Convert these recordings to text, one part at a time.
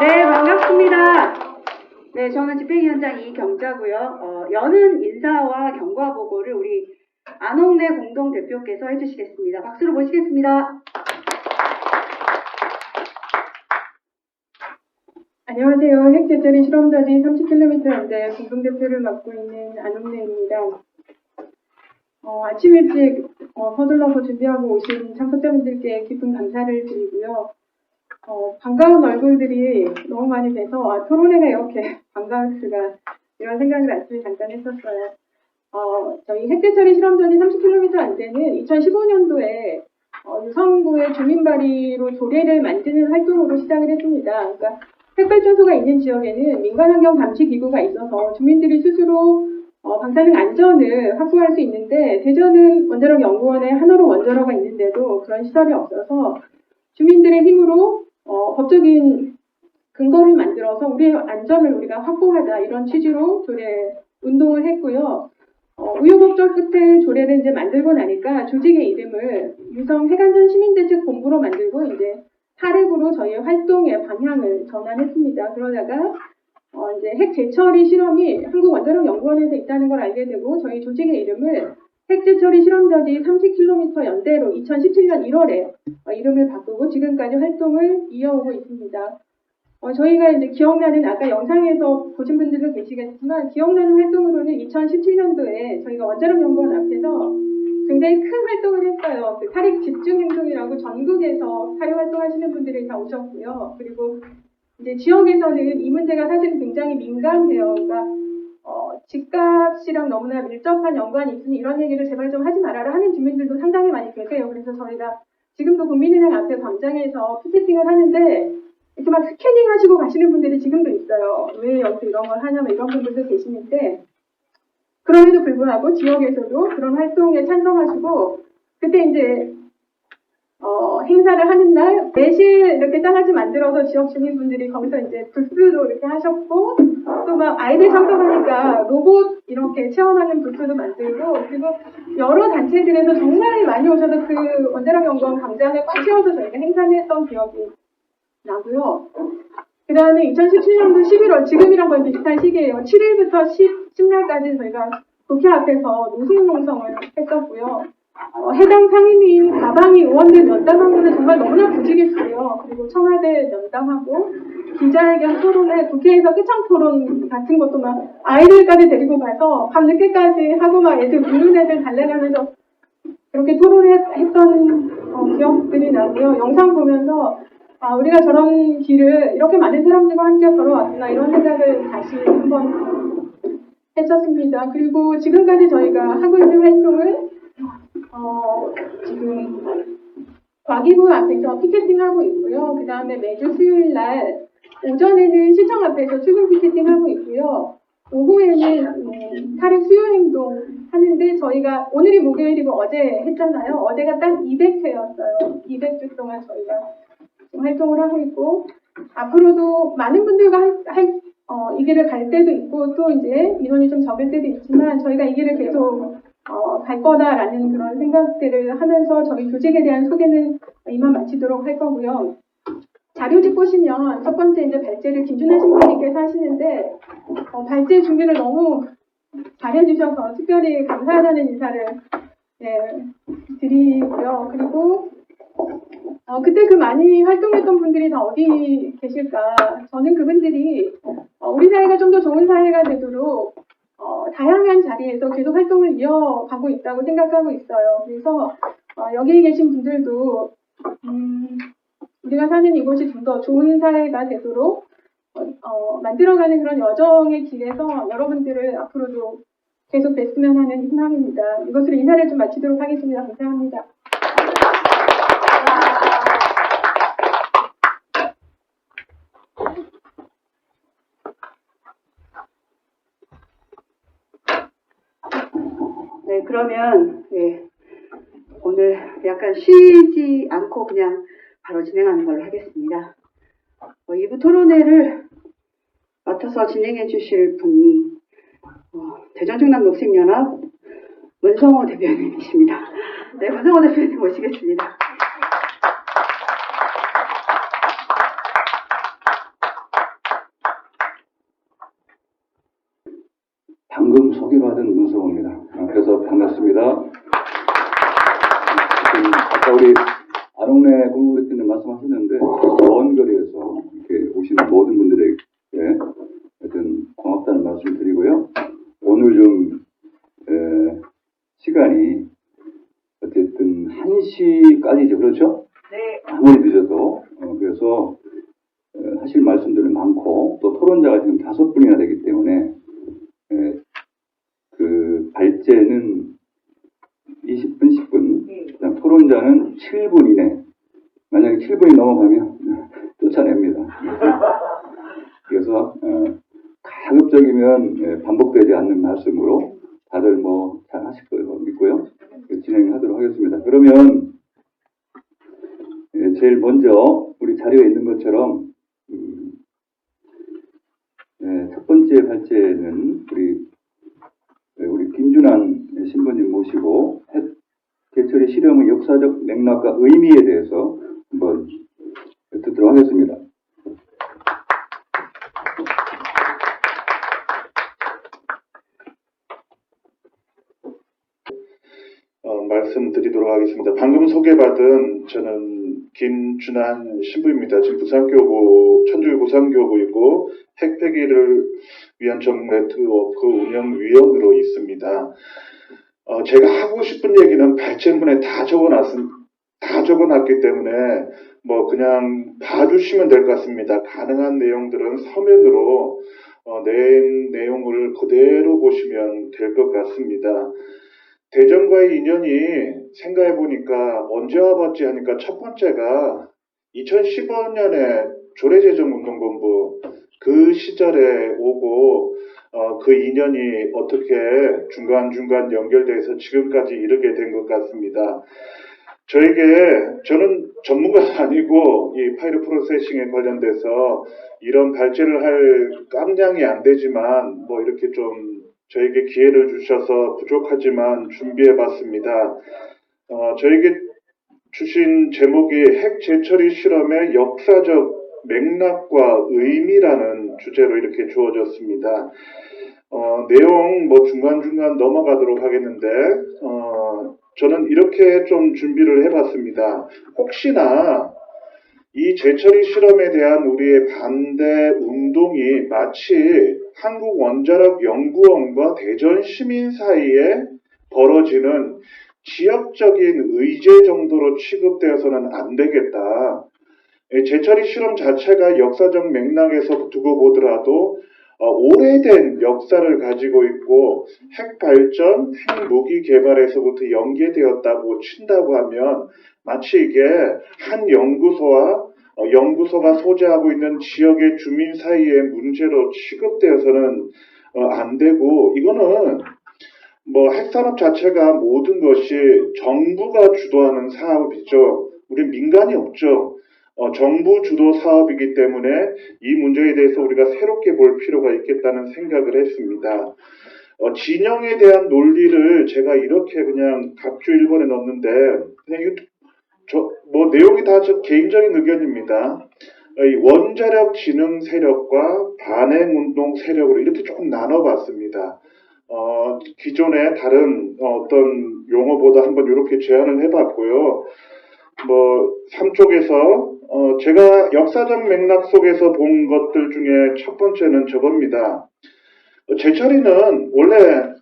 네, 반갑습니다. 네, 저는 집행위원장 이경자고요. 여는 인사와 경과 보고를 우리 안홍래 공동대표께서 해주시겠습니다. 박수로 모시겠습니다. 안녕하세요. 핵제철이 실험저지 30km 연대 공동대표를 맡고 있는 안홍래입니다. 아침 일찍 서둘러서 준비하고 오신 참석자분들께 깊은 감사를 드리고요. 반가운 얼굴들이 너무 많이 돼서 토론회가 이렇게 반가울 수가, 이런 생각을 아침에 잠깐 했었어요. 저희 핵제철이 실험전이 30km 안 되는 2015년도에 유성구의 주민발의로 조례를 만드는 활동으로 시작을 했습니다. 그러니까 핵발전소가 있는 지역에는 민간환경 감시기구가 있어서 주민들이 스스로 방사능 안전을 확보할 수 있는데, 대전은 원자력 연구원에 한월호 원자로가 있는데도 그런 시설이 없어서 주민들의 힘으로 법적인 근거를 만들어서 우리의 안전을 우리가 확보하자, 이런 취지로 조례 운동을 했고요. 우여곡절 끝에 조례를 이제 만들고 나니까 조직의 이름을 유성 핵안전 시민대책본부로 만들고 이제 사례부로 저희의 활동의 방향을 전환했습니다. 그러다가 이제 핵재처리 실험이 한국원자력연구원에서 있다는 걸 알게 되고, 저희 조직의 이름을 핵재처리 실험저지 30km 연대로 2017년 1월에 이름을 바꾸고 지금까지 활동을 이어오고 있습니다. 저희가 이제 기억나는, 아까 영상에서 보신 분들도 계시겠지만, 기억나는 활동으로는 2017년도에 저희가 원자력연구원 앞에서 굉장히 큰 활동을 했어요. 그 탈핵 집중행동이라고 전국에서 탈핵 활동하시는 분들이 다 오셨고요. 그리고 이제 지역에서는 이 문제가 사실은 굉장히 민감해요. 그러니까 집값이랑 너무나 밀접한 연관이 있으니 이런 얘기를 제발 좀 하지 말아라 하는 주민들도 상당히 많이 계세요. 그래서 저희가 지금도 국민은행 앞에 광장에서 피켓팅을 하는데 이렇게 막 스캐닝 하시고 가시는 분들이 지금도 있어요. 왜 여기서 이런 걸 하냐면 이런 분들도 계시는데, 그럼에도 불구하고 지역에서도 그런 활동에 찬성하시고, 그때 이제 행사를 하는 날 매실 이렇게 장아찌 만들어서 지역 주민분들이 거기서 이제 부스도 이렇게 하셨고, 또 막 아이들 참석하니까 로봇 이렇게 체험하는 부스도 만들고, 그리고 여러 단체들에서 정말 많이 오셔서 그 원자력연구원 광장을 꽉 채워서 저희가 행사를 했던 기억이 나고요. 그 다음에 2017년도 11월, 지금이랑 거의 비슷한 시기예요. 7일부터 10날까지 저희가 국회 앞에서 노숙농성을 했었고요. 해당 상임위인 다방위 의원들 면담한 거는 정말 너무나 부지기수예요. 그리고 청와대 면담하고 기자회견 토론회, 국회에서 끝장 토론 같은 것도 막 아이들까지 데리고 가서 밤늦게까지 하고 막 애들 우는 애들 달래가면서 그렇게 토론했던 기억들이 나고요. 영상 보면서 우리가 저런 길을 이렇게 많은 사람들과 함께 걸어왔구나, 이런 생각을 다시 한번 했었습니다. 그리고 지금까지 저희가 하고 있는 활동을 지금 과기부 앞에서 피켓팅하고 있고요. 그 다음에 매주 수요일 날 오전에는 시청 앞에서 출근 피켓팅하고 있고요. 오후에는 탈핵 수요행동 하는데, 저희가 오늘이 목요일이고 어제 했잖아요. 어제가 딱 200회였어요. 200주 동안 저희가 활동을 하고 있고, 앞으로도 많은 분들과 이 길을 갈 때도 있고, 또 이제 인원이 좀 적을 때도 있지만 저희가 이 길을 계속 갈 거다라는 그런 생각들을 하면서 저희 조직에 대한 소개는 이만 마치도록 할 거고요. 자료집 보시면 첫 번째 이제 발제를 김준하 신부님께서 하시는데, 발제 준비를 너무 잘해주셔서 특별히 감사하다는 인사를 드리고요. 그리고 그때 그 많이 활동했던 분들이 다 어디 계실까? 저는 그분들이 우리 사회가 좀 더 좋은 사회가 되도록 다양한 자리에서 계속 활동을 이어가고 있다고 생각하고 있어요. 그래서 여기 계신 분들도 우리가 사는 이곳이 좀 더 좋은 사회가 되도록 만들어가는 그런 여정의 길에서 여러분들을 앞으로도 계속 뵀으면 하는 희망입니다. 이것으로 인사를 좀 마치도록 하겠습니다. 감사합니다. 네, 그러면 오늘 약간 쉬지 않고 그냥 바로 진행하는 걸로 하겠습니다. 2부 토론회를 맡아서 진행해 주실 분이 대전중남 녹색연합 문성호 대표님이십니다. 네, 문성호 대표님 모시겠습니다. 방금 소개받은 문성호입니다. 그래서 반갑습니다. 아까 우리 안홍래 국무대표님 말씀하셨는데 먼 거리에서 이렇게 오시는 모든 분들에게 하여튼 고맙다는 말씀 드리고요. 오늘 좀 시간이 어쨌든 1시까지죠. 그렇죠? 네. 아무리 늦어도 그래서 하실 말씀들이 많고 또 토론자가 지금 5분이나 되기 때문에 그 발제는 20분, 10분, 그다음 토론자는 7분 이내. 만약에 7분이 넘어가면 쫓아냅니다. 그래서 가급적이면 반복되지 않는 말씀으로 다들 뭐 잘 하실 거라고 믿고요. 진행하도록 하겠습니다. 그러면 제일 먼저 우리 자료에 있는 것처럼 첫 번째 발제는 우리 김준환 신부님 모시고 핵 개처리 실험의 역사적 맥락과 의미에 대해서 한번 듣도록 하겠습니다. 말씀드리도록 하겠습니다. 방금 소개받은 저는 김준환 신부입니다. 지금 부산교구, 천주교 부산교구이고 핵폐기를 위한 전국 네트워크 운영위원으로 있습니다. 제가 하고 싶은 얘기는 발제문에 다 적어놨기 때문에 뭐 그냥 봐주시면 될 것 같습니다. 가능한 내용들은 서면으로 낸 내용을 그대로 보시면 될 것 같습니다. 대전과의 인연이 생각해보니까 언제 와봤지 하니까 첫 번째가 2015년에 조례제정운동본부 그 시절에 오고 그 인연이 어떻게 중간중간 연결돼서 지금까지 이르게 된 것 같습니다. 저는 전문가가 아니고 이 파일 프로세싱에 관련돼서 이런 발제를 할 깜냥이 안 되지만 뭐 이렇게 좀 저에게 기회를 주셔서 부족하지만 준비해봤습니다. 저에게 주신 제목이 핵 재처리 실험의 역사적 맥락과 의미라는 주제로 이렇게 주어졌습니다. 내용 뭐 중간중간 넘어가도록 하겠는데 저는 이렇게 좀 준비를 해봤습니다. 혹시나 이 재처리 실험에 대한 우리의 반대 운동이 마치 한국원자력연구원과 대전 시민 사이에 벌어지는 지역적인 의제 정도로 취급되어서는 안 되겠다. 재처리 실험 자체가 역사적 맥락에서 두고 보더라도 오래된 역사를 가지고 있고 핵 발전, 핵 무기 개발에서부터 연계되었다고 친다고 하면 마치 이게 한 연구소가 소재하고 있는 지역의 주민 사이의 문제로 취급되어서는 안 되고, 이거는 뭐 핵산업 자체가 모든 것이 정부가 주도하는 사업이죠. 우리 민간이 없죠. 정부 주도 사업이기 때문에 이 문제에 대해서 우리가 새롭게 볼 필요가 있겠다는 생각을 했습니다. 진영에 대한 논리를 제가 이렇게 그냥 각주 1번에 넣었는데, 그냥 뭐 내용이 다 저 개인적인 의견입니다. 이 원자력 진흥 세력과 반행운동 세력으로 이렇게 조금 나눠봤습니다. 기존의 다른 어떤 용어보다 한번 이렇게 제안을 해봤고요. 뭐 3쪽에서 제가 역사적 맥락 속에서 본 것들 중에 첫 번째는 저겁니다. 재처리는 원래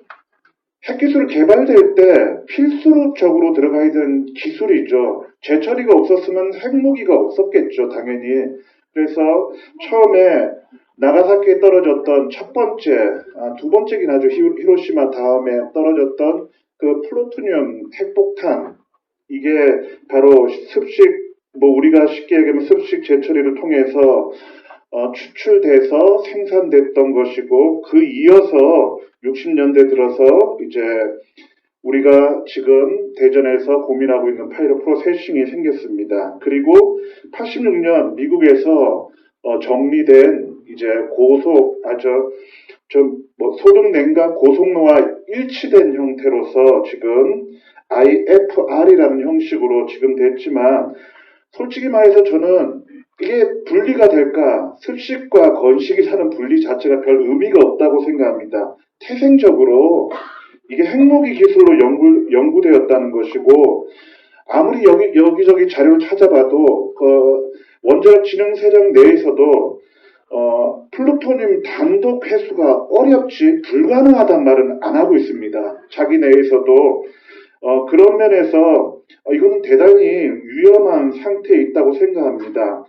핵기술 개발될 때 필수적으로 들어가야 되는 기술이죠. 재처리가 없었으면 핵무기가 없었겠죠, 당연히. 그래서 처음에 나가사키에 떨어졌던 첫 번째, 두 번째긴 하죠. 히로시마 다음에 떨어졌던 그 플루토늄 핵폭탄. 이게 바로 우리가 쉽게 얘기하면 습식 재처리를 통해서 추출돼서 생산됐던 것이고, 그 이어서 60년대 들어서 이제 우리가 지금 대전에서 고민하고 있는 파이럿 프로세싱이 생겼습니다. 그리고 86년 미국에서 정리된 이제 소득냉각 고속로와 일치된 형태로서 지금 IFR이라는 형식으로 지금 됐지만, 솔직히 말해서 저는 이게 분리가 될까? 습식과 건식이라는 분리 자체가 별 의미가 없다고 생각합니다. 태생적으로 이게 핵무기 기술로 연구되었다는 것이고, 아무리 여기저기 자료를 찾아봐도, 원자력 진흥 세력 내에서도, 플루토늄 단독 회수가 어렵지 불가능하단 말은 안 하고 있습니다. 자기 내에서도, 그런 면에서, 이거는 대단히 위험한 상태에 있다고 생각합니다.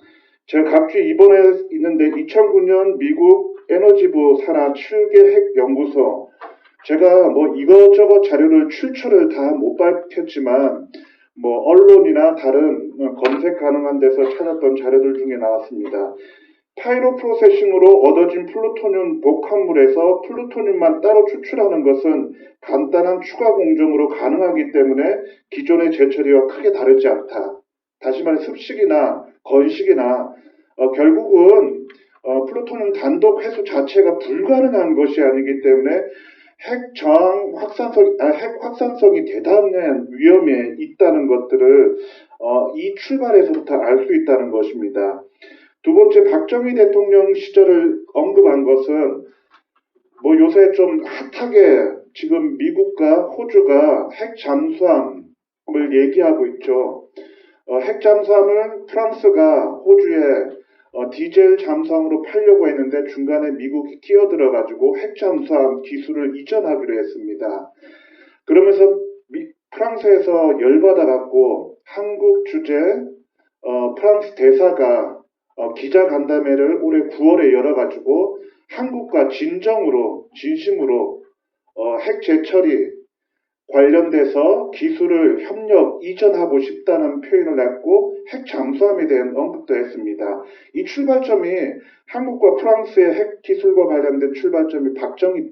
제가 각주에 입원해 있는데 2009년 미국 에너지부 산하 7개 핵 연구소, 제가 뭐 이것저것 자료를 출처를 다 못 밝혔지만 뭐 언론이나 다른 검색 가능한 데서 찾았던 자료들 중에 나왔습니다. 파이로 프로세싱으로 얻어진 플루토늄 복합물에서 플루토늄만 따로 추출하는 것은 간단한 추가 공정으로 가능하기 때문에 기존의 재처리와 크게 다르지 않다. 다시 말해 습식이나 건식이나 결국은 플루토늄 단독 회수 자체가 불가능한 것이 아니기 때문에 핵 확산성이 대단한 위험에 있다는 것들을 이 출발에서부터 알 수 있다는 것입니다. 두 번째, 박정희 대통령 시절을 언급한 것은 뭐 요새 좀 핫하게 지금 미국과 호주가 핵 잠수함을 얘기하고 있죠. 핵 잠수함을 프랑스가 호주에 디젤 잠수함으로 팔려고 했는데 중간에 미국이 끼어들어가지고 핵 잠수함 기술을 이전하기로 했습니다. 그러면서 프랑스에서 열받아갖고 한국 주재 프랑스 대사가 기자 간담회를 올해 9월에 열어가지고 한국과 진심으로 핵 재처리 관련돼서 기술을 협력 이전하고 싶다는 표현을 했고 핵 잠수함에 대한 언급도 했습니다. 이 출발점이 한국과 프랑스의 핵 기술과 관련된 출발점이 박정희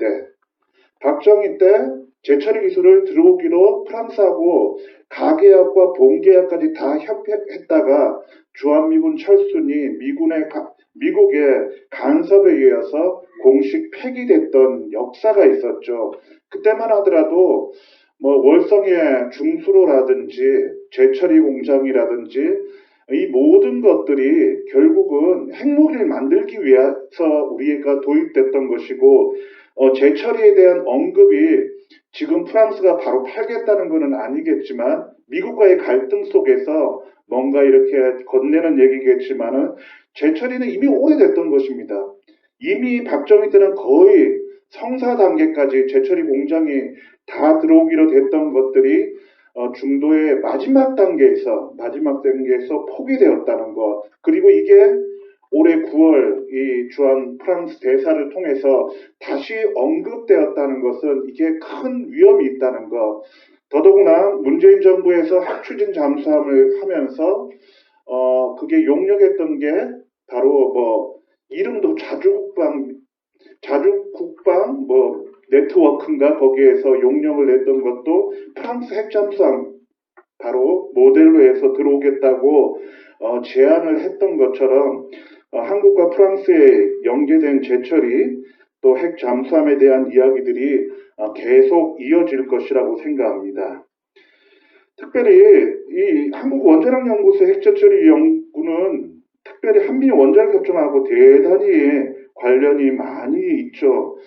때 재처리 기술을 들어오기로 프랑스하고 가계약과 본계약까지 다 협약했다가 주한미군 철순이 미국의 간섭에 의해서 공식 폐기됐던 역사가 있었죠. 그때만 하더라도 뭐 월성의 중수로라든지 재처리 공장이라든지 이 모든 것들이 결국은 핵무기를 만들기 위해서 우리가 도입됐던 것이고 재처리에 대한 언급이 지금 프랑스가 바로 팔겠다는 것은 아니겠지만 미국과의 갈등 속에서 뭔가 이렇게 건네는 얘기겠지만은 재처리는 이미 오래됐던 것입니다. 이미 박정희 때는 거의 성사 단계까지 재처리 공장이 다 들어오기로 됐던 것들이 중도의 마지막 단계에서 포기되었다는 것. 그리고 이게 올해 9월 이 주한 프랑스 대사를 통해서 다시 언급되었다는 것은 이게 큰 위험이 있다는 것. 더더구나 문재인 정부에서 핵추진 잠수함을 하면서 그게 용역했던 게 바로 뭐 이름도 자주국방 뭐 네트워크인가 거기에서 용역을 냈던 것도 프랑스 핵잠수함 바로 모델로 해서 들어오겠다고 제안을 했던 것처럼 한국과 프랑스에 연계된 재처리 또 핵 잠수함에 대한 이야기들이 계속 이어질 것이라고 생각합니다. 특별히 이 한국원자력연구소 핵재처리 연구는 특별히 한미 원자력 협정하고 대단히 관련이 많이 있죠.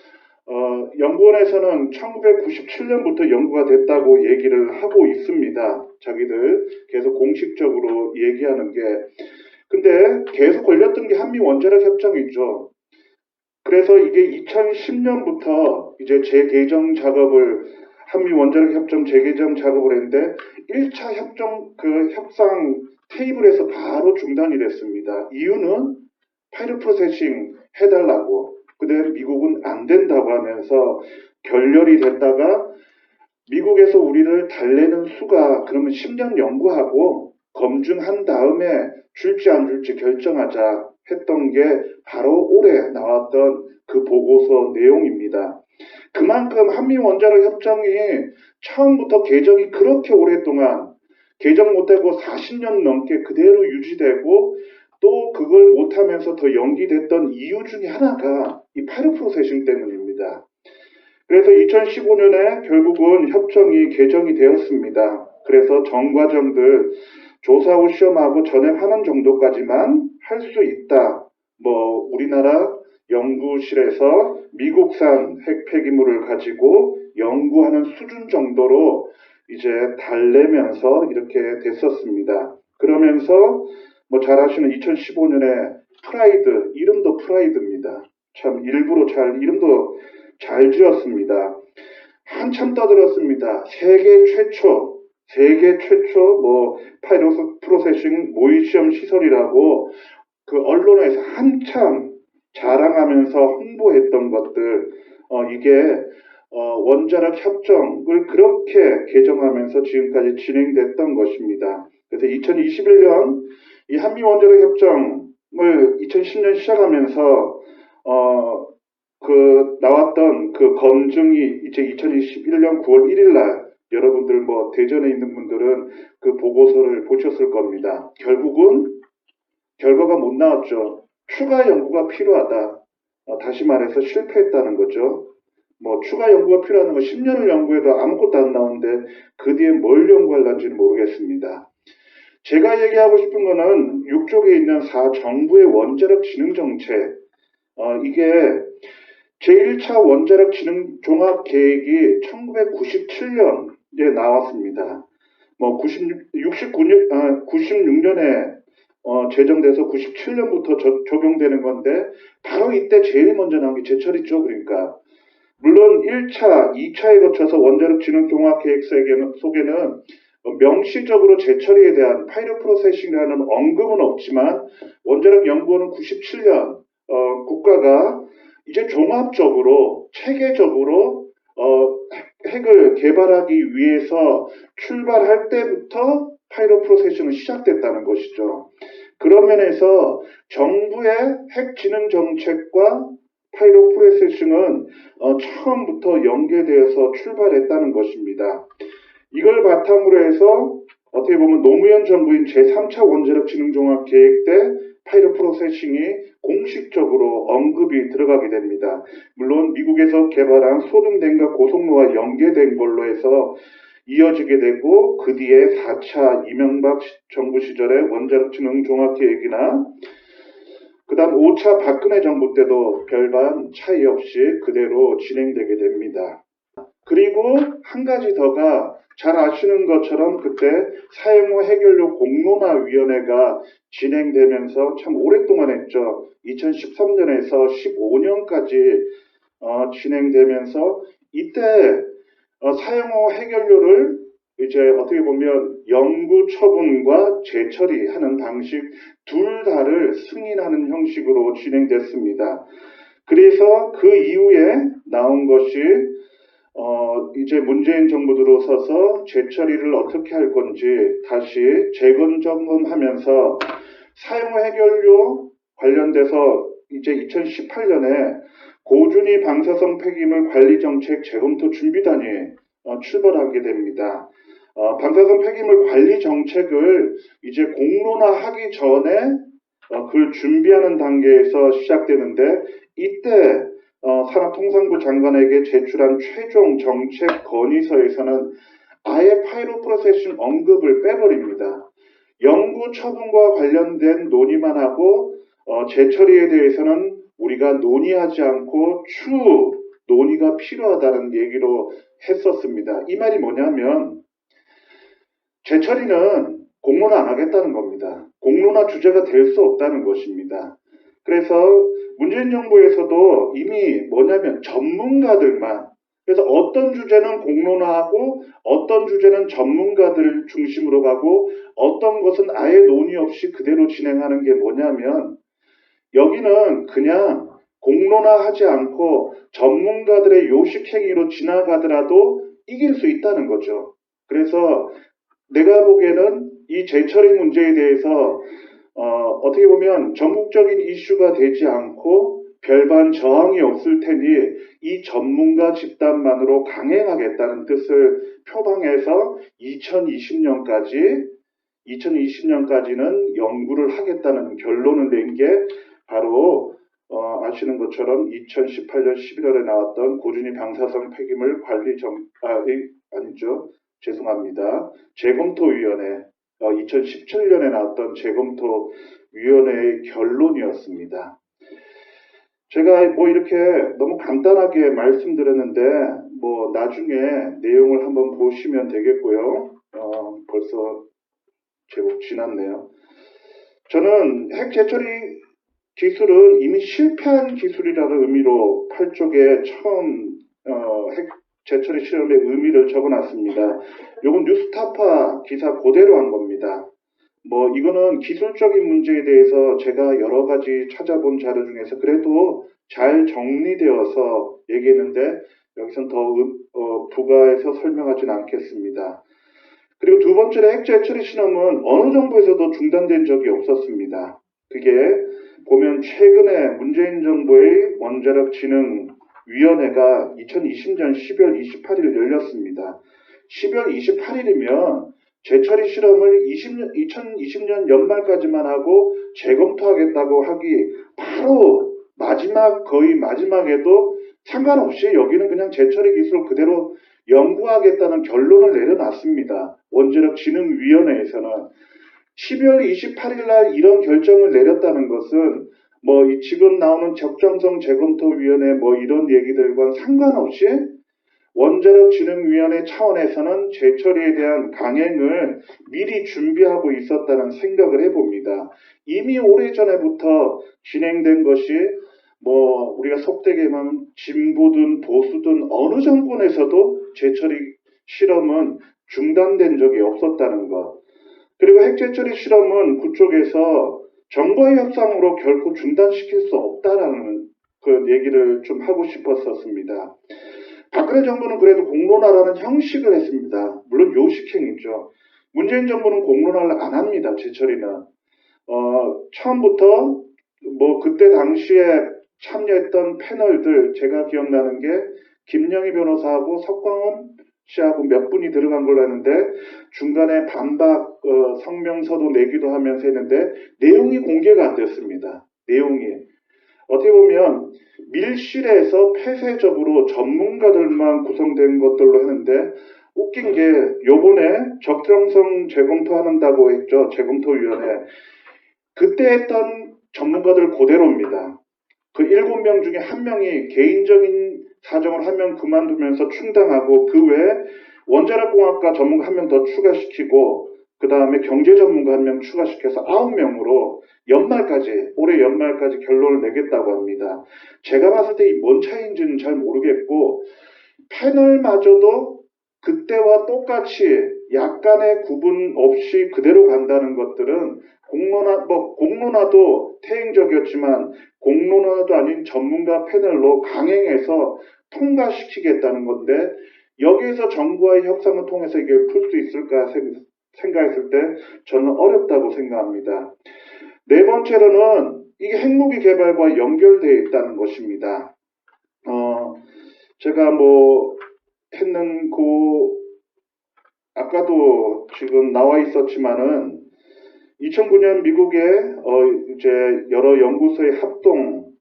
연구원에서는 1997년부터 연구가 됐다고 얘기를 하고 있습니다. 자기들 계속 공식적으로 얘기하는 게. 근데 계속 걸렸던 게 한미 원자력 협정이죠. 그래서 이게 2010년부터 이제 재개정 작업을 한미 원자력 협정 재개정 작업을 했는데 1차 협상 테이블에서 바로 중단이 됐습니다. 이유는 파이로 프로세싱 해달라고. 근데 미국은 안 된다고 하면서 결렬이 됐다가 미국에서 우리를 달래는 수가 그러면 10년 연구하고 검증한 다음에 줄지 안 줄지 결정하자 했던 게 바로 올해 나왔던 그 보고서 내용입니다. 그만큼 한미 원자력 협정이 처음부터 개정이 그렇게 오랫동안 개정 못하고 40년 넘게 그대로 유지되고 또 그걸 못하면서 더 연기됐던 이유 중에 하나가 이 파이로 프로세싱 때문입니다. 그래서 2015년에 결국은 협정이 개정이 되었습니다. 그래서 전 과정들 조사 후 시험하고 전액하는 정도까지만 할 수 있다. 뭐 우리나라 연구실에서 미국산 핵 폐기물을 가지고 연구하는 수준 정도로 이제 달래면서 이렇게 됐었습니다. 그러면서 뭐 잘 아시는 2015년에 프라이드, 이름도 프라이드입니다. 참 일부러 이름도 잘 지었습니다. 한참 떠들었습니다. 세계 최초 뭐 파이로 프로세싱 모의시험 시설이라고 그 언론에서 한참 자랑하면서 홍보했던 것들, 이게 원자력 협정을 그렇게 개정하면서 지금까지 진행됐던 것입니다. 그래서 2021년 이 한미 원자력 협정을 2010년 시작하면서 그 나왔던 그 검증이 이제 2021년 9월 1일 날 여러분들 뭐 대전에 있는 분들은 그 보고서를 보셨을 겁니다. 결국은 결과가 못 나왔죠. 추가 연구가 필요하다. 다시 말해서 실패했다는 거죠. 뭐 추가 연구가 필요한 거 10년을 연구해도 아무것도 안 나오는데 그 뒤에 뭘 연구할는지는 모르겠습니다. 제가 얘기하고 싶은 거는 6쪽에 있는 정부의 원자력 진흥 정책, 이게 제1차 원자력 진흥 종합 계획이 1997년에 나왔습니다. 뭐 96년에 제정돼서 97년부터 적용되는 건데 바로 이때 제일 먼저 나온 게 제철이죠. 그러니까 물론 1차, 2차에 거쳐서 원자력 진흥 종합 계획 속에는 명시적으로 제처리에 대한 파이로 프로세싱이라는 언급은 없지만 원자력 연구원은 97년 국가가 이제 종합적으로 체계적으로 핵을 개발하기 위해서 출발할 때부터 파이로 프로세싱은 시작됐다는 것이죠. 그런 면에서 정부의 핵 진흥 정책과 파이로 프로세싱은 처음부터 연계되어서 출발했다는 것입니다. 이걸 바탕으로 해서 어떻게 보면 노무현 정부인 제3차 원자력 진흥 종합 계획 때 파이로 프로세싱이 공식적으로 언급이 들어가게 됩니다. 물론 미국에서 개발한 소등den과 고속로와 연계된 걸로 해서 이어지게 되고 그 뒤에 4차 이명박 정부 시절의 원자력 진흥 종합 계획이나 그 다음 5차 박근혜 정부 때도 별반 차이 없이 그대로 진행되게 됩니다. 그리고 한 가지 더가 잘 아시는 것처럼 그때 사용후 해결료 공론화위원회가 진행되면서 참 오랫동안 했죠. 2013년에서 15년까지 진행되면서 이때 사용후 해결료를 이제 어떻게 보면 연구 처분과 재처리하는 방식 둘 다를 승인하는 형식으로 진행됐습니다. 그래서 그 이후에 나온 것이 이제 문재인 정부 들어서서 재처리를 어떻게 할 건지 다시 재검점하면서 사용후 해결료 관련돼서 이제 2018년에 고준위 방사성 폐기물 관리정책 재검토 준비단이 출범하게 됩니다. 방사성 폐기물 관리 정책을 이제 공론화하기 전에 그걸 준비하는 단계에서 시작되는데 이때 산업통상부 장관에게 제출한 최종 정책 건의서에서는 아예 파이로 프로세싱 언급을 빼버립니다. 연구 처분과 관련된 논의만 하고 재처리에 대해서는 우리가 논의하지 않고 추후 논의가 필요하다는 얘기로 했었습니다. 이 말이 뭐냐면 재처리는 공론화 안 하겠다는 겁니다. 공론화 주제가 될 수 없다는 것입니다. 그래서 문재인 정부에서도 이미 뭐냐면 전문가들만, 그래서 어떤 주제는 공론화하고 어떤 주제는 전문가들 중심으로 가고 어떤 것은 아예 논의 없이 그대로 진행하는 게 뭐냐면 여기는 그냥 공론화하지 않고 전문가들의 요식행위로 지나가더라도 이길 수 있다는 거죠. 그래서 내가 보기에는 이 재처리 문제에 대해서 어떻게 보면 전국적인 이슈가 되지 않고 별반 저항이 없을 테니 이 전문가 집단만으로 강행하겠다는 뜻을 표방해서 2020년까지는 연구를 하겠다는 결론을 낸 게 바로 아시는 것처럼 2018년 11월에 나왔던 고준위 방사성 폐기물 관리 재검토위원회 2017년에 나왔던 재검토위원회의 결론이었습니다. 제가 뭐 이렇게 너무 간단하게 말씀드렸는데 뭐 나중에 내용을 한번 보시면 되겠고요. 벌써 제법 지났네요. 저는 핵 재처리 기술은 이미 실패한 기술이라는 의미로 8쪽에 처음 핵 재처리 실험의 의미를 적어놨습니다. 이건 뉴스타파 기사 그대로 한 겁니다. 뭐 이거는 기술적인 문제에 대해서 제가 여러 가지 찾아본 자료 중에서 그래도 잘 정리되어서 얘기했는데 여기선 더 부가해서 설명하진 않겠습니다. 그리고 두 번째로 핵 재처리 실험은 어느 정부에서도 중단된 적이 없었습니다. 그게 보면 최근에 문재인 정부의 원자력진흥위원회가 2020년 12월 28일 열렸습니다. 12월 28일이면 재처리 실험을 2020년 연말까지만 하고 재검토하겠다고 하기 바로 거의 마지막에도 상관없이 여기는 그냥 재처리 기술을 그대로 연구하겠다는 결론을 내려놨습니다. 원자력진흥위원회에서는 12월 28일 날 이런 결정을 내렸다는 것은 뭐 지금 나오는 적정성 재검토위원회 뭐 이런 얘기들과는 상관없이 원자력진흥위원회 차원에서는 재처리에 대한 강행을 미리 준비하고 있었다는 생각을 해봅니다. 이미 오래전에부터 진행된 것이 뭐 우리가 속되게 말하면 진보든 보수든 어느 정권에서도 재처리 실험은 중단된 적이 없었다는 것. 그리고 핵재처리 실험은 그쪽에서 정부의 협상으로 결코 중단시킬 수 없다라는 그 얘기를 좀 하고 싶었었습니다. 박근혜 정부는 그래도 공론화라는 형식을 했습니다. 물론 요식행위죠. 문재인 정부는 공론화를 안 합니다. 재처리는. 처음부터 뭐 그때 당시에 참여했던 패널들 제가 기억나는 게 김영희 변호사하고 석광훈 씨하고 몇 분이 들어간 걸로 했는데 중간에 반박 성명서도 내기도 하면서 했는데 내용이 공개가 안 됐습니다. 내용이. 어떻게 보면 밀실에서 폐쇄적으로 전문가들만 구성된 것들로 했는데 웃긴 게 요번에 적정성 재검토한다고 했죠. 재검토위원회. 그때 했던 전문가들 그대로입니다. 그 7명 중에 1명이 개인적인 사정을 1명 그만두면서 충당하고 그 외에 원자력공학과 전문가 1명 더 추가시키고 그 다음에 경제 전문가 1명 추가시켜서 9명으로 올해 연말까지 결론을 내겠다고 합니다. 제가 봤을 때 이 뭔 차이인지는 잘 모르겠고 패널마저도 그때와 똑같이 약간의 구분 없이 그대로 간다는 것들은 공론화도 태행적이었지만 공론화도 아닌 전문가 패널로 강행해서 통과시키겠다는 건데 여기에서 정부와의 협상을 통해서 이게 풀 수 있을까 생각했을 때 저는 어렵다고 생각합니다. 네 번째로는 이게 핵무기 개발과 연결되어 있다는 것입니다. 제가 뭐 했는 아까도 지금 나와 있었지만은 2009년 미국의 이제 여러 연구소의 합동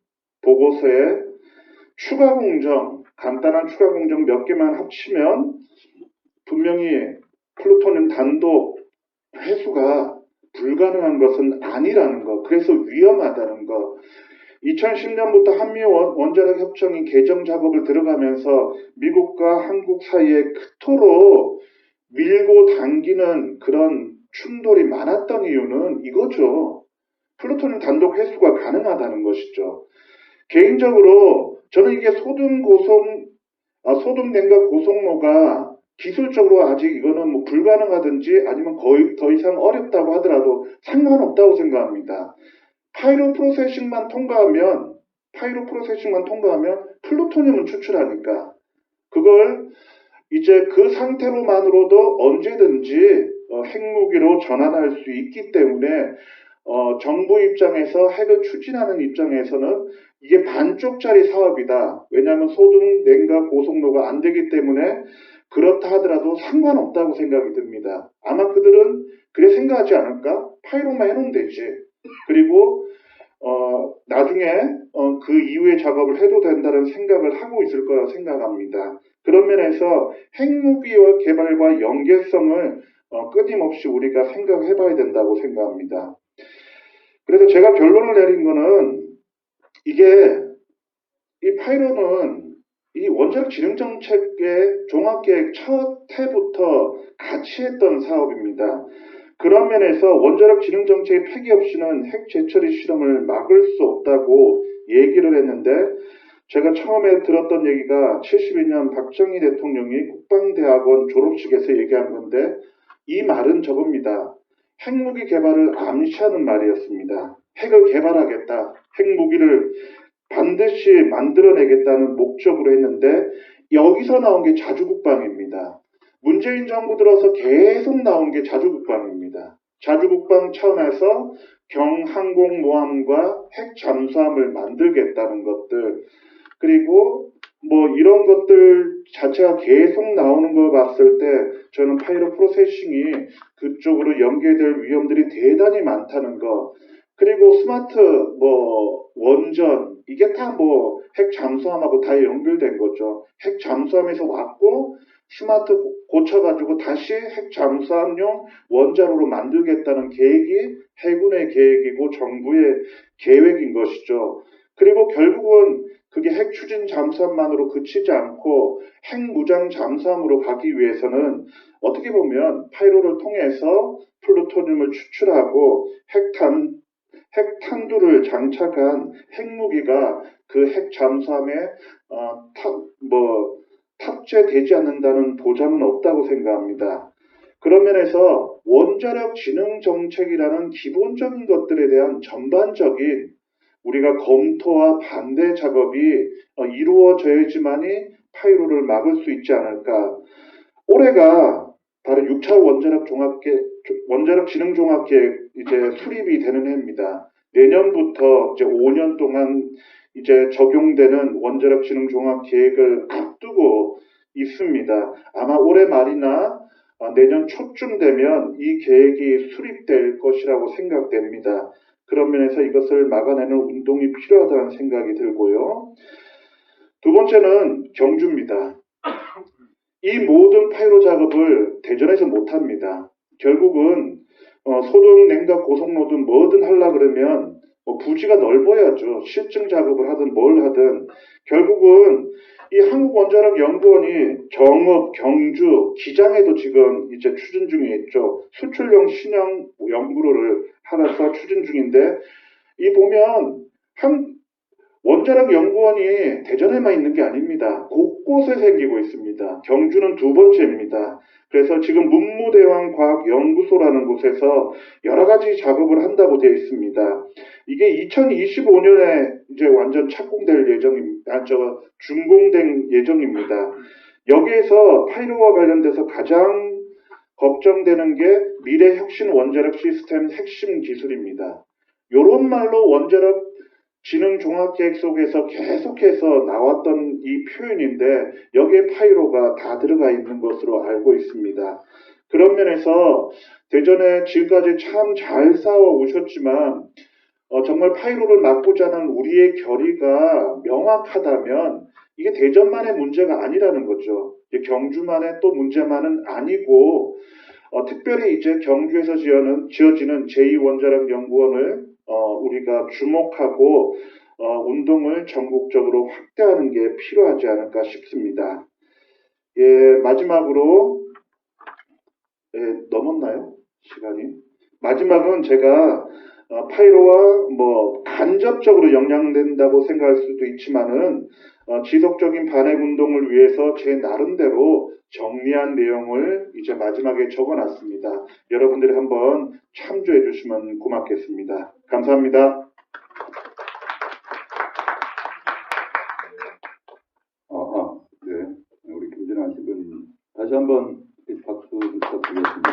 보고서에 추가 공정, 간단한 추가 공정 몇 개만 합치면 분명히 플루토늄 단독 회수가 불가능한 것은 아니라는 것, 그래서 위험하다는 것. 2010년부터 한미 원자력 협정이 개정 작업을 들어가면서 미국과 한국 사이에 그토록 밀고 당기는 그런 충돌이 많았던 이유는 이거죠. 플루토늄 단독 회수가 가능하다는 것이죠. 개인적으로 저는 이게 소등 냉각 고속로가 기술적으로 아직 이거는 뭐 불가능하든지 아니면 거의 더 이상 어렵다고 하더라도 상관없다고 생각합니다. 파이로 프로세싱만 통과하면 플루토늄은 추출하니까 그걸 이제 그 상태로만으로도 언제든지 핵무기로 전환할 수 있기 때문에 정부 입장에서 핵을 추진하는 입장에서는 이게 반쪽짜리 사업이다. 왜냐하면 소등, 냉각, 고속로가 안 되기 때문에 그렇다 하더라도 상관없다고 생각이 듭니다. 아마 그들은 그래 생각하지 않을까? 파이로만 해놓으면 되지. 그리고 나중에 그 이후의 작업을 해도 된다는 생각을 하고 있을 거라고 생각합니다. 그런 면에서 핵무기와 개발과 연계성을 끊임없이 우리가 생각해 봐야 된다고 생각합니다. 그래서 제가 결론을 내린 거는 이게 이 파이로는 이 원자력 진흥 정책의 종합계획 첫 해부터 같이 했던 사업입니다. 그런 면에서 원자력 진흥 정책의 폐기 없이는 핵 재처리 실험을 막을 수 없다고 얘기를 했는데 제가 처음에 들었던 얘기가 72년 박정희 대통령이 국방대학원 졸업식에서 얘기한 건데 이 말은 저겁니다. 핵무기 개발을 암시하는 말이었습니다. 핵을 개발하겠다. 핵무기를 반드시 만들어내겠다는 목적으로 했는데 여기서 나온 게 자주국방입니다. 문재인 정부 들어서 계속 나온 게 자주국방입니다. 자주국방 차원에서 경항공모함과 핵 잠수함을 만들겠다는 것들 그리고 뭐 이런 것들 자체가 계속 나오는 걸 봤을 때 저는 파이로 프로세싱이 그쪽으로 연계될 위험들이 대단히 많다는 거 그리고 스마트 뭐 원전 이게 다 뭐 핵 잠수함하고 다 연결된 거죠. 핵 잠수함에서 왔고 스마트 고쳐가지고 다시 핵 잠수함용 원자로로 만들겠다는 계획이 해군의 계획이고 정부의 계획인 것이죠. 그리고 결국은 그게 핵 추진 잠수함만으로 그치지 않고 핵 무장 잠수함으로 가기 위해서는 어떻게 보면 파이로를 통해서 플루토늄을 추출하고 핵탄두를 장착한 핵무기가 그 핵 잠수함에 탑재되지 않는다는 보장은 없다고 생각합니다. 그런 면에서 원자력 진흥 정책이라는 기본적인 것들에 대한 전반적인 우리가 검토와 반대 작업이 이루어져야지만이 파이로를 막을 수 있지 않을까. 올해가 바로 6차 원자력 진흥 종합계획 이제 수립이 되는 해입니다. 내년부터 이제 5년 동안 이제 적용되는 원자력 진흥 종합계획을 앞두고 있습니다. 아마 올해 말이나 내년 초쯤 되면 이 계획이 수립될 것이라고 생각됩니다. 그런 면에서 이것을 막아내는 운동이 필요하다는 생각이 들고요. 두 번째는 경주입니다. 이 모든 파이로 작업을 대전에서 못합니다. 결국은 소등, 냉각, 고속로든 뭐든 하려 그러면 부지가 넓어야죠. 실증 작업을 하든 뭘 하든 결국은 이 한국원자력연구원이 정읍, 경주, 기장에도 지금 이제 추진 중에 있죠. 수출용 신형 연구로를 하나서 추진 중인데 이 보면 원자력 연구원이 대전에만 있는 게 아닙니다. 곳곳에 생기고 있습니다. 경주는 두 번째입니다. 그래서 지금 문무대왕과학연구소라는 곳에서 여러 가지 작업을 한다고 되어 있습니다. 이게 2025년에 이제 완전 착공될 준공될 예정입니다. 여기에서 파이로와 관련돼서 가장 걱정되는 게 미래 혁신 원자력 시스템 핵심 기술입니다. 요런 말로 원자력 진흥 종합계획 속에서 계속해서 나왔던 이 표현인데 여기에 파이로가 다 들어가 있는 것으로 알고 있습니다. 그런 면에서 대전에 지금까지 참 잘 싸워 오셨지만 정말 파이로를 막고자 하는 우리의 결의가 명확하다면 이게 대전만의 문제가 아니라는 거죠. 경주만의 또 문제만은 아니고 특별히 이제 경주에서 지어지는 제2원자력연구원을 우리가 주목하고 운동을 전국적으로 확대하는 게 필요하지 않을까 싶습니다. 예, 마지막으로 넘었나요? 시간이? 마지막은 제가 파이로와 뭐 간접적으로 영향된다고 생각할 수도 있지만은 지속적인 반핵 운동을 위해서 제 나름대로 정리한 내용을 이제 마지막에 적어놨습니다. 여러분들이 한번 참조해 주시면 고맙겠습니다. 감사합니다. 네. 우리 김진아 씨는 다시 한번 박수 부탁드리겠습니다.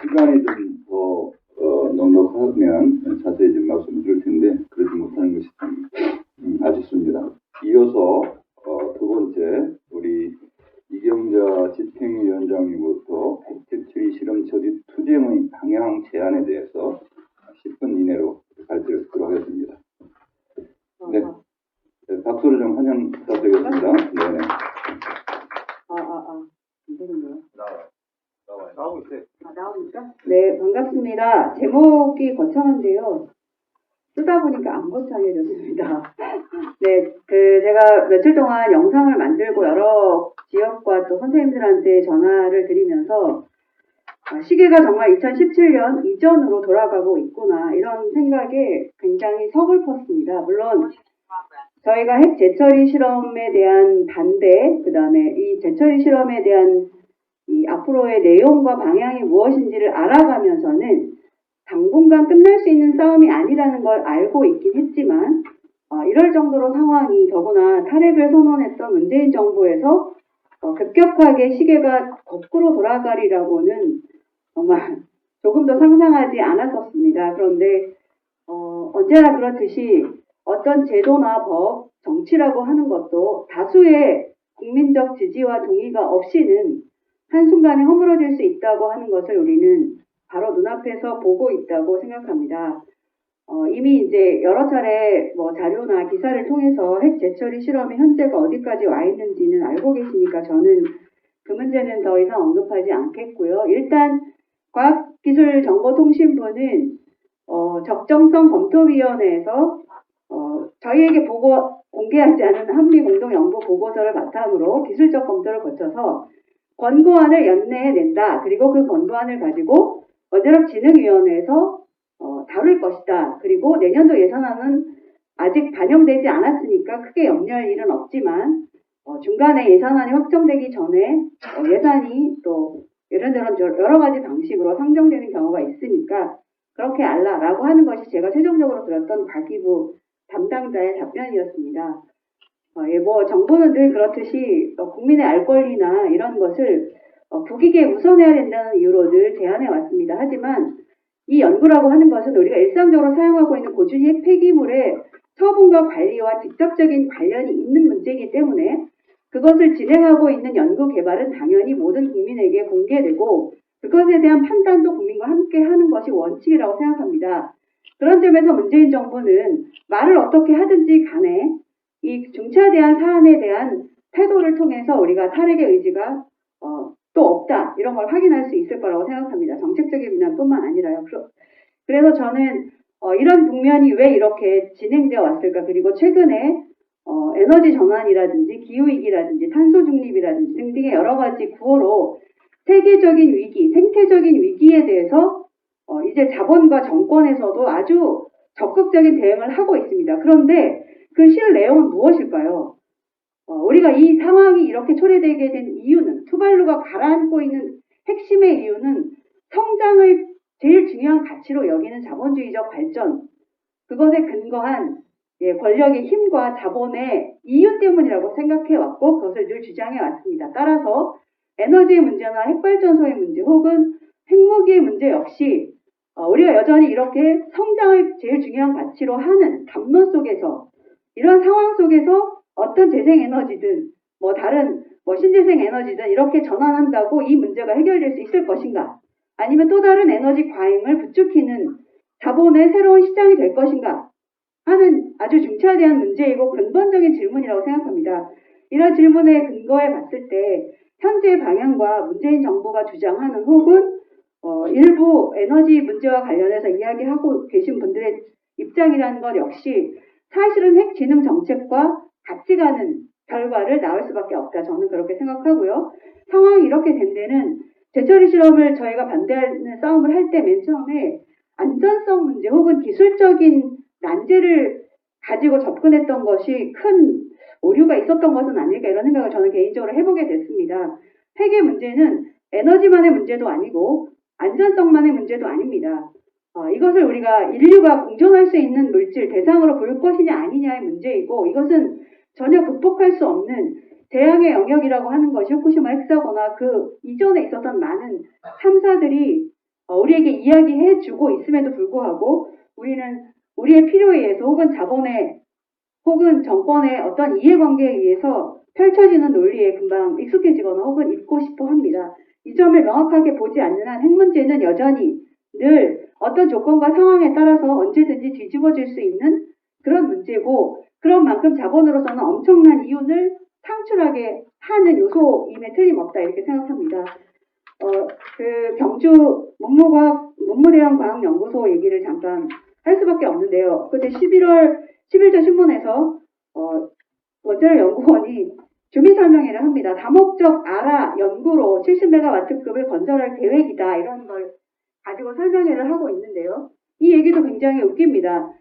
시간이 좀 더 넉넉하면 자세히 좀 말씀을 드릴 텐데 그러지 못하는 것이 참 아쉽습니다. 이어서 두 번째 우리 이경자 집행위원장님으로부터 핵재처리 실험 처리 투쟁의 방향 제안에 대해서 10분 이내로 발표를 듣도록 하겠습니다. 네, 박수를 좀 환영 부탁드리겠습니다. 네네. 안 되겠네요. 있으십니까? 네, 반갑습니다. 제목이 거창한데요. 쓰다 보니까 안 거창해졌습니다. 네, 제가 며칠 동안 영상을 만들고 여러 지역과 또 선생님들한테 전화를 드리면서 시계가 정말 2017년 이전으로 돌아가고 있구나 이런 생각에 굉장히 서글펐습니다. 물론 저희가 핵 재처리 실험에 대한 반대, 그 다음에 이 재처리 실험에 대한 이 앞으로의 내용과 방향이 무엇인지를 알아가면서는 당분간 끝날 수 있는 싸움이 아니라는 걸 알고 있긴 했지만 이럴 정도로 상황이 더구나 탈핵을 선언했던 문재인 정부에서 급격하게 시계가 거꾸로 돌아가리라고는 정말 조금 더 상상하지 않았었습니다. 그런데 언제나 그렇듯이 어떤 제도나 법, 정치라고 하는 것도 다수의 국민적 지지와 동의가 없이는 한순간에 허물어질 수 있다고 하는 것을 우리는 바로 눈앞에서 보고 있다고 생각합니다. 이미 이제 여러 차례 자료나 기사를 통해서 핵 재처리 실험이 현재가 어디까지 와 있는지는 알고 계시니까 저는 그 문제는 더 이상 언급하지 않겠고요. 일단 과학기술정보통신부는 적정성 검토위원회에서 저희에게 공개하지 않은 한미공동연구 보고서를 바탕으로 기술적 검토를 거쳐서 권고안을 연내해낸다. 그리고 그 권고안을 가지고 원자력진흥위원회에서 다룰 것이다. 그리고 내년도 예산안은 아직 반영되지 않았으니까 크게 염려할 일은 없지만 중간에 예산안이 확정되기 전에 예산이 또 이런저런 여러 가지 방식으로 상정되는 경우가 있으니까 그렇게 알라라고 하는 것이 제가 최종적으로 들었던 과기부 담당자의 답변이었습니다. 정부는 늘 그렇듯이 국민의 알 권리나 이런 것을 국익에 우선해야 된다는 이유로 늘 제안해 왔습니다. 하지만 이 연구라고 하는 것은 우리가 일상적으로 사용하고 있는 고준위 핵 폐기물의 처분과 관리와 직접적인 관련이 있는 문제이기 때문에 그것을 진행하고 있는 연구 개발은 당연히 모든 국민에게 공개되고 그것에 대한 판단도 국민과 함께 하는 것이 원칙이라고 생각합니다. 그런 점에서 문재인 정부는 말을 어떻게 하든지 간에 이 중차대한 사안에 대한 태도를 통해서 우리가 탈핵의 의지가 또 없다 이런 걸 확인할 수 있을 거라고 생각합니다. 정책적인 비난뿐만 아니라요. 그래서 저는 이런 국면이 왜 이렇게 진행되어 왔을까? 그리고 최근에 에너지 전환이라든지 기후위기라든지 탄소 중립이라든지 등등의 여러 가지 구호로 세계적인 위기, 생태적인 위기에 대해서 이제 자본과 정권에서도 아주 적극적인 대응을 하고 있습니다. 그런데 그 실 내용은 무엇일까요? 우리가 이 상황이 이렇게 초래되게 된 이유는 투발루가 가라앉고 있는 핵심의 이유는 성장을 제일 중요한 가치로 여기는 자본주의적 발전 그것에 근거한 권력의 힘과 자본의 이유 때문이라고 생각해왔고 그것을 늘 주장해왔습니다. 따라서 에너지의 문제나 핵발전소의 문제 혹은 핵무기의 문제 역시 우리가 여전히 이렇게 성장을 제일 중요한 가치로 하는 담론 속에서 이런 상황 속에서 어떤 재생에너지든 다른 신재생에너지든 이렇게 전환한다고 이 문제가 해결될 수 있을 것인가? 아니면 또 다른 에너지 과잉을 부추기는 자본의 새로운 시장이 될 것인가? 하는 아주 중차대한 문제이고 근본적인 질문이라고 생각합니다. 이런 질문에 근거해 봤을 때 현재의 방향과 문재인 정부가 주장하는 혹은 일부 에너지 문제와 관련해서 이야기하고 계신 분들의 입장이라는 것 역시 사실은 핵진흥 정책과 같이 가는 결과를 낳을 수밖에 없다. 저는 그렇게 생각하고요. 상황이 이렇게 된 데는 재처리 실험을 저희가 반대하는 싸움을 할 때 맨 처음에 안전성 문제 혹은 기술적인 난제를 가지고 접근했던 것이 큰 오류가 있었던 것은 아닐까 이런 생각을 저는 개인적으로 해보게 됐습니다. 핵의 문제는 에너지만의 문제도 아니고 안전성만의 문제도 아닙니다. 이것을 우리가 인류가 공존할 수 있는 물질 대상으로 볼 것이냐 아니냐의 문제이고 이것은 전혀 극복할 수 없는 재앙의 영역이라고 하는 것이 후쿠시마 핵사고나 그 이전에 있었던 많은 참사들이 우리에게 이야기해주고 있음에도 불구하고 우리는 우리의 필요에 의해서 혹은 자본의 혹은 정권의 어떤 이해관계에 의해서 펼쳐지는 논리에 금방 익숙해지거나 혹은 잊고 싶어 합니다. 이 점을 명확하게 보지 않는 한 핵 문제는 여전히 늘 어떤 조건과 상황에 따라서 언제든지 뒤집어질 수 있는 그런 문제고 그런 만큼 자본으로서는 엄청난 이윤을 창출하게 하는 요소임에 틀림없다 이렇게 생각합니다. 그 경주 문무대학과학연구소 얘기를 잠깐 할 수밖에 없는데요. 그때 11조 신문에서 원자력 연구원이 주민 설명회를 합니다. 다목적 아라 연구로 70메가와트급을 건설할 계획이다. 이런 걸 가지고 설명회를 하고 있는데요. 이 얘기도 굉장히 웃깁니다.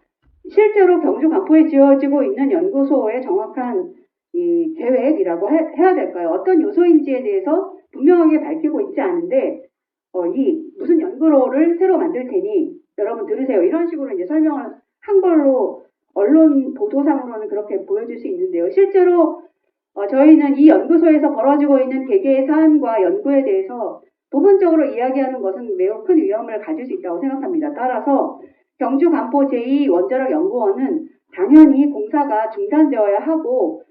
실제로 경주 간포에 지어지고 있는 연구소의 정확한 이 계획이라고 해야 될까요? 어떤 요소인지에 대해서 분명하게 밝히고 있지 않은데, 이 무슨 연구로를 새로 만들 테니 여러분 들으세요. 이런 식으로 이제 설명을 한 걸로 언론 보도상으로는 그렇게 보여줄 수 있는데요. 실제로 저희는 이 연구소에서 벌어지고 있는 개개의 사안과 연구에 대해서 부분적으로 이야기하는 것은 매우 큰 위험을 가질 수 있다고 생각합니다. 따라서 경주 간포 제2원자력연구원은 당연히 공사가 중단되어야 하고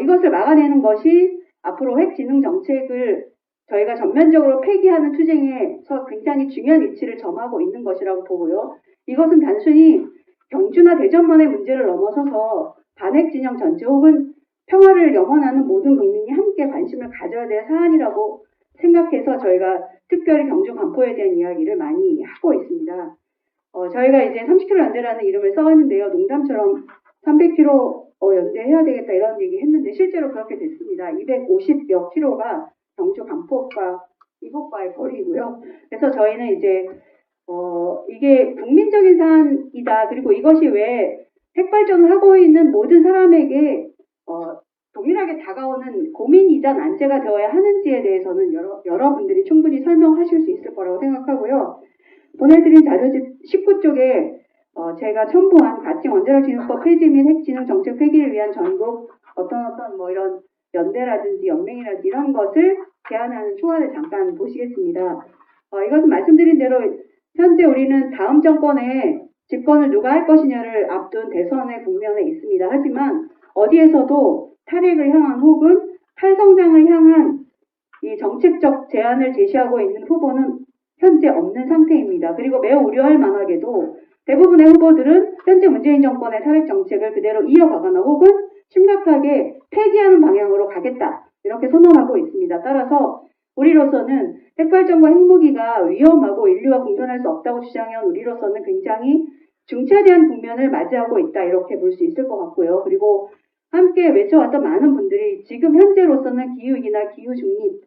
이것을 막아내는 것이 앞으로 핵진흥 정책을 저희가 전면적으로 폐기하는 투쟁에서 굉장히 중요한 위치를 점하고 있는 것이라고 보고요. 이것은 단순히 경주나 대전만의 문제를 넘어서서 반핵 진영 전체 혹은 평화를 염원하는 모든 국민이 함께 관심을 가져야 될 사안이라고 생각해서 저희가 특별히 경주 간포에 대한 이야기를 많이 하고 있습니다. 저희가 이제 30km 연대라는 이름을 써왔는데요. 농담처럼 300km 연대해야 되겠다 이런 얘기 했는데 실제로 그렇게 됐습니다. 250여 킬로가 경주 간포과 이곳과의 거리고요. 그래서 저희는 이제 이게 국민적인 사안이다. 그리고 이것이 왜 핵발전을 하고 있는 모든 사람에게 동일하게 다가오는 고민이자 난제가 되어야 하는지에 대해서는 여러분들이 충분히 설명하실 수 있을 거라고 생각하고요. 보내드린 자료집 19쪽에 제가 첨부한 가칭 원자력진흥법 폐지 및 핵진흥 정책 폐기를 위한 전국 어떤 뭐 이런 연대라든지 연맹이라든지 이런 것을 제안하는 초안을 잠깐 보시겠습니다. 이것은 말씀드린 대로 현재 우리는 다음 정권에 집권을 누가 할 것이냐를 앞둔 대선의 국면에 있습니다. 하지만 어디에서도 탈핵을 향한 혹은 탈성장을 향한 이 정책적 제안을 제시하고 있는 후보는 현재 없는 상태입니다. 그리고 매우 우려할 만하게도 대부분의 후보들은 현재 문재인 정권의 탈핵 정책을 그대로 이어가거나 혹은 심각하게 폐기하는 방향으로 가겠다. 이렇게 선언하고 있습니다. 따라서 우리로서는 핵발전과 핵무기가 위험하고 인류와 공존할 수 없다고 주장해온 우리로서는 굉장히 중차대한 국면을 맞이하고 있다. 이렇게 볼 수 있을 것 같고요. 그리고 함께 외쳐왔던 많은 분들이 지금 현재로서는 기후위기나 기후중립의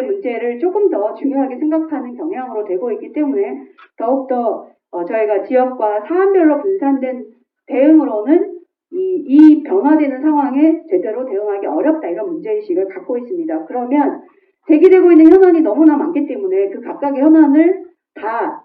문제를 조금 더 중요하게 생각하는 경향으로 되고 있기 때문에 더욱더 저희가 지역과 사안별로 분산된 대응으로는 이 변화되는 상황에 제대로 대응하기 어렵다 이런 문제의식을 갖고 있습니다. 그러면 제기되고 있는 현안이 너무나 많기 때문에 그 각각의 현안을 다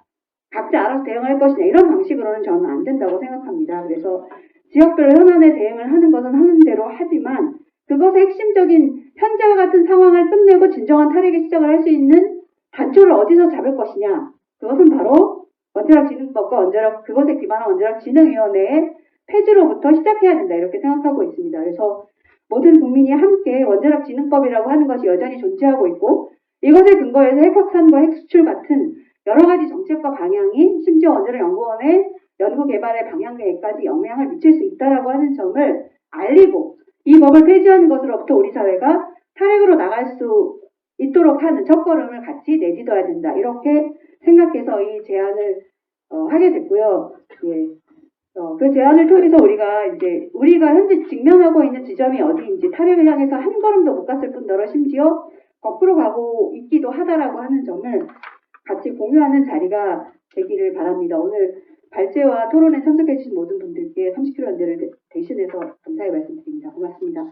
각자 알아서 대응할 것이냐 이런 방식으로는 저는 안 된다고 생각합니다. 그래서 지역별로 현안에 대응을 하는 것은 하는 대로 하지만 그것의 핵심적인 현재와 같은 상황을 끝내고 진정한 탈핵의 시작을 할 수 있는 단초를 어디서 잡을 것이냐 그것은 바로 원자력진흥법과 그것에 기반한 원자력진흥위원회의 폐지로부터 시작해야 된다 이렇게 생각하고 있습니다. 그래서 모든 국민이 함께 원자력진흥법이라고 하는 것이 여전히 존재하고 있고 이것을 근거해서 핵확산과 핵수출 같은 여러 가지 정책과 방향이 심지어 원자력연구원의 연구개발의 방향계획까지 영향을 미칠 수 있다라고 하는 점을 알리고 이 법을 폐지하는 것으로부터 우리 사회가 탈핵으로 나갈 수 있도록 하는 첫걸음을 같이 내딛어야 된다. 이렇게 생각해서 이 제안을 하게 됐고요. 예. 그 제안을 통해서 우리가 현재 직면하고 있는 지점이 어디인지 탈핵을 향해서 한 걸음도 못 갔을 뿐더러 심지어 거꾸로 가고 있기도 하다라고 하는 점을 같이 공유하는 자리가 되기를 바랍니다. 오늘 발제와 토론에 참석해 주신 모든 분들께 30km 연대를 대신해서 감사의 말씀드립니다. 고맙습니다.